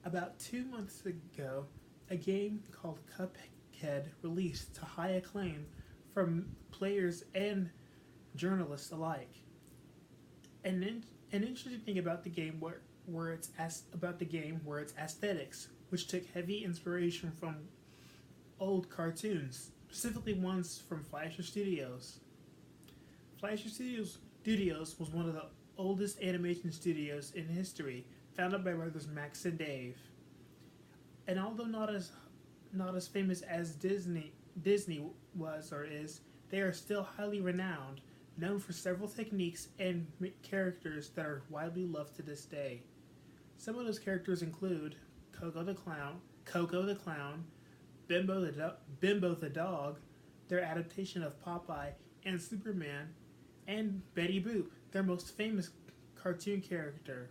About 2 months ago, a game called Cuphead released to high acclaim from players and journalists alike. And an interesting thing about the game where it's about the game where its aesthetics, which took heavy inspiration from old cartoons, specifically ones from Fleischer Studios. Fleischer Studios was one of the oldest animation studios in history, founded by brothers Max and Dave. And although not as famous as Disney was or is, they are still highly renowned, known for several techniques and characters that are widely loved to this day. Some of those characters include Coco the Clown, Bimbo the Dog, their adaptation of Popeye and Superman, and Betty Boop, their most famous cartoon character.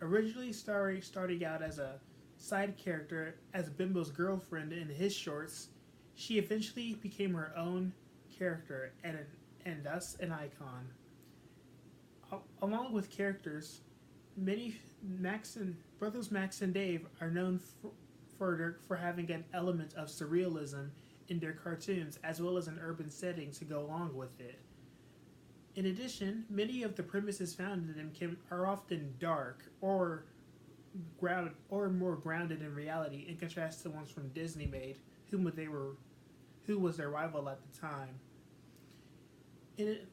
Originally starting out as a side character as Bimbo's girlfriend in his shorts, she eventually became her own character and thus an icon. Along with characters, many brothers Max and Dave are known for having an element of surrealism in their cartoons as well as an urban setting to go along with it. In addition, many of the premises found in them are often dark or more grounded in reality in contrast to ones from Disney made, who was their rival at the time. In it,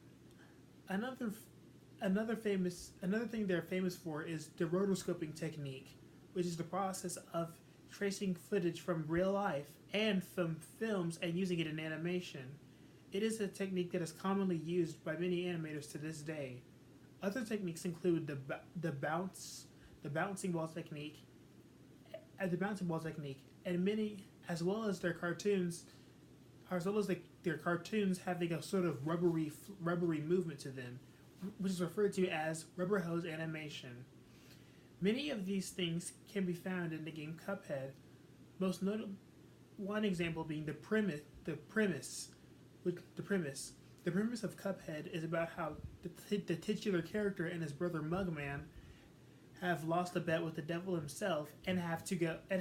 another another thing they're famous for is the rotoscoping technique, which is the process of tracing footage from real life and from films and using it in animation. It is a technique that is commonly used by many animators to this day. Other techniques include the bouncing ball technique, and many, as well as their cartoons having a sort of rubbery movement to them, which is referred to as rubber hose animation. Many of these things can be found in the game Cuphead. Most notable, one example being the premise. The premise of Cuphead is about how the titular character and his brother Mugman have lost a bet with the devil himself and and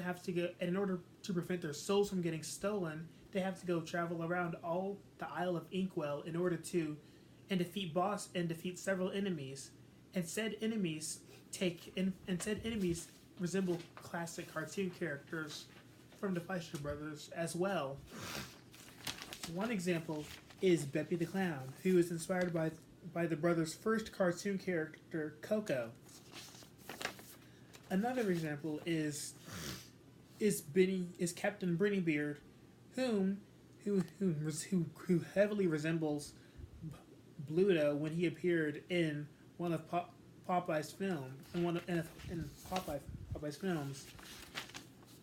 in order to prevent their souls from getting stolen, they have to go travel around all the Isle of Inkwell in order to defeat several enemies. And said enemies resemble classic cartoon characters from the Fleischer brothers as well. One example is Beppy the Clown, who is inspired by the brothers' first cartoon character, Coco. Another example is Captain Brinnybeard, who heavily resembles Bluto when he appeared in one of Popeye's film in Popeye's films.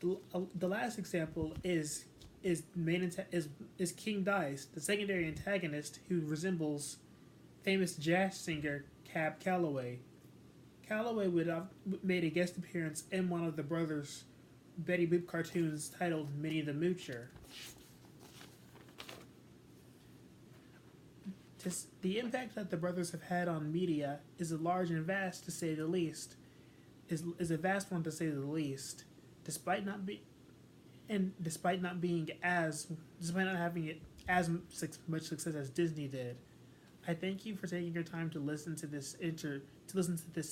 The last example is King Dice, the secondary antagonist who resembles famous jazz singer Cab Calloway. Calloway would have made a guest appearance in one of the brothers' Betty Boop cartoons titled Minnie the Moocher. The impact that the brothers have had on media is a large and vast, to say the least. Is a vast one, to say the least. Despite not be, and despite not having it as much success as Disney did. I thank you for taking your time to listen to this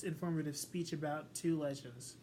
informative speech about Two Legends.